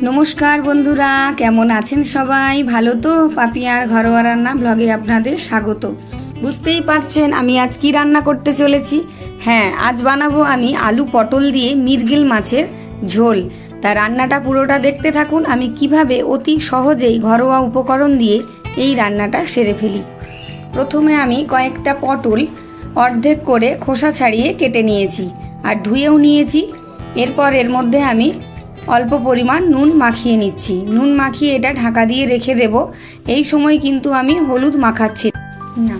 নমস্কার বন্ধুরা, কেমন আছেন সবাই? ভালো তো? পাপিয়ার ঘরোয়া রান্না ব্লগে আপনাদের স্বাগত। বুঝতেই পারছেন আমি আজ কি রান্না করতে চলেছি। হ্যাঁ, আজ বানাবো আমি আলু পটল দিয়ে মৃগেল মাছের ঝোল। তা রান্নাটা পুরোটা দেখতে থাকুন, আমি কিভাবে অতি সহজেই ঘরোয়া উপকরণ দিয়ে এই রান্নাটা সেরে ফেলি। প্রথমে আমি কয়েকটা পটল অর্ধেক করে খোসা ছাড়িয়ে কেটে নিয়েছি আর ধুয়েও নিয়েছি। এরপর এর মধ্যে আমি অল্প পরিমাণ নুন মাখিয়ে নিচ্ছি। নুন মাখিয়ে এটা ঢাকা দিয়ে রেখে দেব। এই সময় কিন্তু আমি হলুদ মাখাচ্ছি না।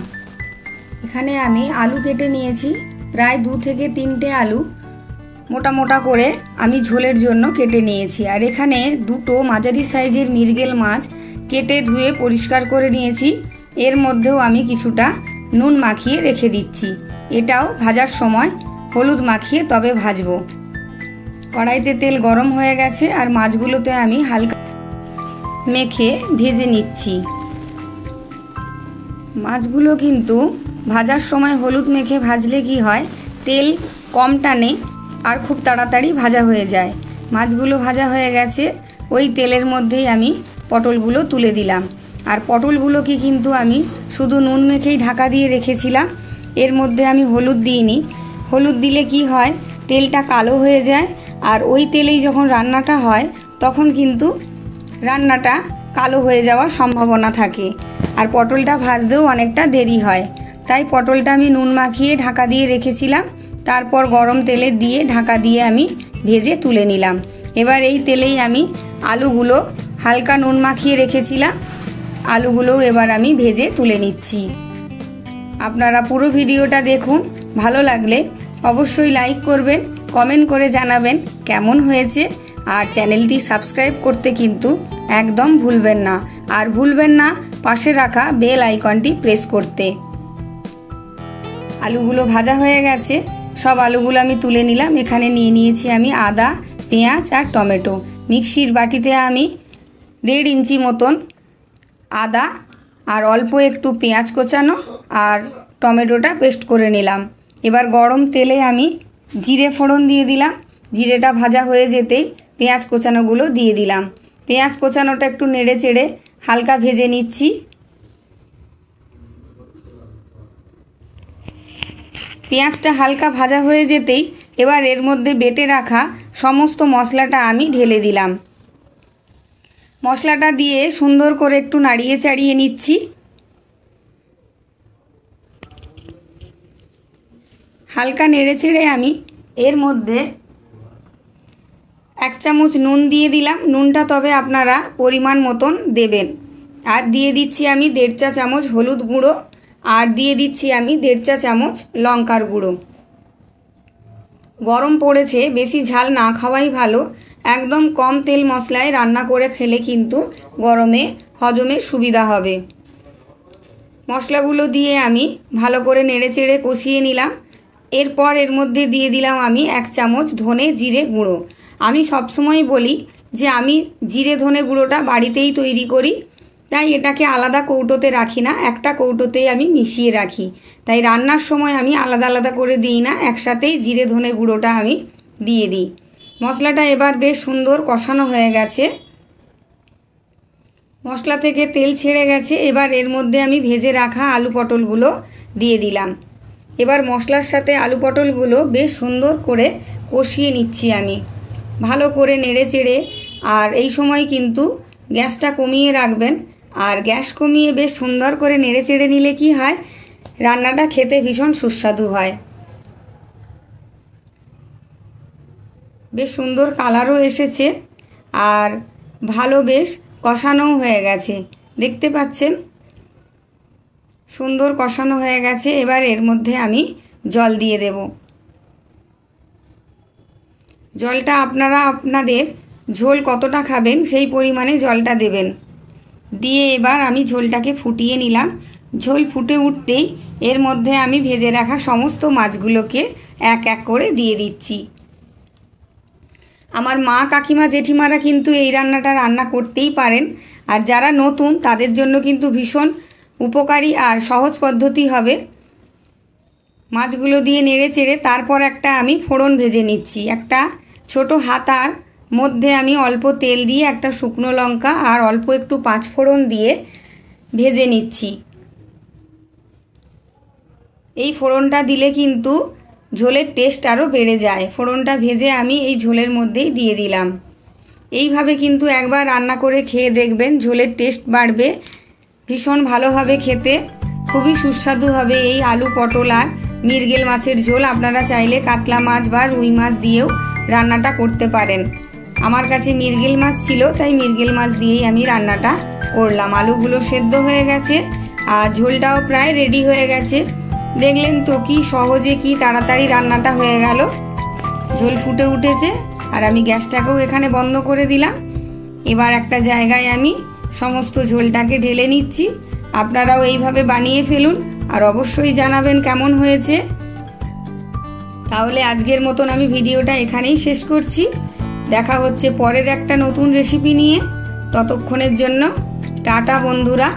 এখানে আমি আলু কেটে নিয়েছি, প্রায় 2 থেকে 3টে আলু মোটা মোটা করে আমি ঝোলের জন্য কেটে নিয়েছি। আর এখানে 2টো মাঝারি সাইজের মৃগেল মাছ কেটে ধুয়ে পরিষ্কার করে নিয়েছি। এর মধ্যেও আমি কিছুটা নুন মাখিয়ে রেখে দিচ্ছি। এটাও ভাজার সময় হলুদ মাখিয়ে তবে ভাজবো। কড়াইতে তেল গরম হয়ে গেছে আর মাছগুলোতে আমি হালকা মেখে ভেজে নিচ্ছি। মাছগুলো কিন্তু ভাজার সময় হলুদ মেখে ভাজলে কি হয়, তেল কম টানে আর খুব তাড়াতাড়ি ভাজা হয়ে যায়। মাছগুলো ভাজা হয়ে গেছে, ওই তেলের মধ্যেই আমি পটলগুলো তুলে দিলাম। আর পটলগুলোকে কিন্তু আমি শুধু নুন মেখেই ঢাকা দিয়ে রেখেছিলাম, এর মধ্যে আমি হলুদ দিইনি। হলুদ দিলে কি হয়, তেলটা কালো হয়ে যায় আর ওই তেলেই যখন রান্নাটা হয় তখন কিন্তু রান্নাটা কালো হয়ে যাওয়ার সম্ভাবনা থাকে আর পটলটা ভাজতেও অনেকটা দেরি হয়। তাই পটলটা আমি নুন মাখিয়ে ঢাকা দিয়ে রেখেছিলাম, তারপর গরম তেলে দিয়ে ঢাকা দিয়ে আমি ভেজে তুলে নিলাম। এবার এই তেলেই আমি আলুগুলো হালকা নুন মাখিয়ে রেখেছিলাম, আলুগুলোও এবার আমি ভেজে তুলে নিচ্ছি। আপনারা পুরো ভিডিওটা দেখুন, ভালো লাগলে অবশ্যই লাইক করবেন, কমেন্ট করে জানাবেন কেমন হয়েছে। আর চ্যানেলটি সাবস্ক্রাইব করতে কিন্তু একদম ভুলবেন না। আর ভুলবেন না পাশে রাখা বেল আইকনটি প্রেস করতে। আলুগুলো ভাজা হয়ে গেছে, সব আলুগুলো আমি তুলে নিলাম। এখানে নিয়ে নিয়েছি আমি আদা, পেঁয়াজ আর টমেটো। মিক্সির বাটিতে আমি 1.5 ইঞ্চি মতন আদা আর অল্প একটু পেঁয়াজ কোচানো আর টমেটোটা পেস্ট করে নিলাম। এবার গরম তেলে আমি জিরে ফোড়ন দিয়ে দিলাম। জিরেটা ভাজা হয়ে যেতেই পেঁয়াজ কোচানোগুলো দিয়ে দিলাম। পেঁয়াজ কোচানোটা একটু নেড়ে চেড়ে হালকা ভেজে নিচ্ছি। পেঁয়াজটা হালকা ভাজা হয়ে যেতেই এবার এর মধ্যে বেটে রাখা সমস্ত মশলাটা আমি ঢেলে দিলাম। মশলাটা দিয়ে সুন্দর করে একটু নাড়িয়ে চাড়িয়ে নিচ্ছি। হালকা নেড়ে চেড়ে আমি এর মধ্যে 1 চামচ নুন দিয়ে দিলাম। নুনটা তবে আপনারা পরিমাণ মতন দেবেন। আর দিয়ে দিচ্ছি আমি 1.5 চা চামচ হলুদ গুঁড়ো আর দিয়ে দিচ্ছি আমি 1.5 চা চামচ লঙ্কার গুঁড়ো। গরম পড়েছে, বেশি ঝাল না খাওয়াই ভালো। একদম কম তেল মশলায় রান্না করে খেলে কিন্তু গরমে হজমে সুবিধা হবে। মশলাগুলো দিয়ে আমি ভালো করে নেড়ে চেড়ে কষিয়ে নিলাম। এরপর এর মধ্যে দিয়ে দিলাম আমি 1 চামচ ধনে জিরে গুঁড়ো। আমি সবসময় বলি যে আমি জিরে ধনে গুঁড়োটা বাড়িতেই তৈরি করি, তাই এটাকে আলাদা কৌটোতে রাখি না, একটা কৌটোতেই আমি মিশিয়ে রাখি। তাই রান্নার সময় আমি আলাদা আলাদা করে দিই না, একসাথেই জিরে ধনে গুঁড়োটা আমি দিয়ে দিই। মশলাটা এবার বেশ সুন্দর কষানো হয়ে গেছে, মশলা থেকে তেল ছেড়ে গেছে। এবার এর মধ্যে আমি ভেজে রাখা আলু পটলগুলো দিয়ে দিলাম। এবার মশলার সাথে আলু পটলগুলো বেশ সুন্দর করে কষিয়ে নিচ্ছি আমি, ভালো করে নেড়ে চেড়ে। আর এই সময় কিন্তু গ্যাসটা কমিয়ে রাখবেন। আর গ্যাস কমিয়ে বেশ সুন্দর করে নেড়ে চেড়ে নিলে কি হয়, রান্নাটা খেতে ভীষণ সুস্বাদু হয়। বেশ সুন্দর কালারও এসেছে আর ভালো বেশ কষানোও হয়ে গেছে, দেখতে পাচ্ছেন সুন্দর কষানো হয়ে গেছে। এবার এর মধ্যে আমি জল দিয়ে দেব। জলটা আপনারা আপনাদের ঝোল কতটা খাবেন সেই পরিমাণে জলটা দেবেন। দিয়ে এবার আমি ঝোলটাকে ফুটিয়ে নিলাম। ঝোল ফুটে উঠতেই এর মধ্যে আমি ভেজে রাখা সমস্ত মাছগুলোকে এক এক করে দিয়ে দিচ্ছি। আমার মা কাকিমা জেঠিমারা কিন্তু এই রান্নাটা রান্না করতেই পারেন। আর যারা নতুন তাদের জন্য কিন্তু ভীষণ উপকারী আর সহজ পদ্ধতি হবে। মাছগুলো দিয়ে নেড়ে চেড়ে তারপর একটা আমি ফোড়ন ভেজে নিচ্ছি। একটা ছোট হাতার মধ্যে আমি অল্প তেল দিয়ে একটা শুকনো লঙ্কা আর অল্প একটু পাঁচফোড়ন দিয়ে ভেজে নিচ্ছি। এই ফোড়নটা দিলে কিন্তু ঝোলের টেস্ট আরও বেড়ে যায়। ফোড়নটা ভেজে আমি এই ঝোলের মধ্যেই দিয়ে দিলাম। এইভাবে কিন্তু একবার রান্না করে খেয়ে দেখবেন, ঝোলের টেস্ট বাড়বে, ভীষণ ভালো হবে খেতে, খুবই সুস্বাদু হবে এই আলু পটল আর মৃগেল মাছের ঝোল। আপনারা চাইলে কাতলা মাছ বা রুই মাছ দিয়েও রান্নাটা করতে পারেন। আমার কাছে মৃগেল মাছ ছিল, তাই মৃগেল মাছ দিয়েই আমি রান্নাটা করলাম। আলুগুলো সেদ্ধ হয়ে গেছে আর ঝোলটাও প্রায় রেডি হয়ে গেছে। দেখলেন তো কি সহজে কি তাড়াতাড়ি রান্নাটা হয়ে গেল। ঝোল ফুটে উঠেছে আর আমি গ্যাসটাকেও এখানে বন্ধ করে দিলাম। এবার একটা জায়গায় আমি সমস্ত ঝোলটাকে ঢেলে নিচ্ছি। আপনারাও এইভাবে বানিয়ে ফেলুন আর অবশ্যই জানাবেন কেমন হয়েছে। তাহলে আজকের মতন আমি ভিডিওটা এখানেই শেষ করছি। দেখা হচ্ছে পরের একটা নতুন রেসিপি নিয়ে। ততক্ষণের জন্য টাটা বন্ধুরা।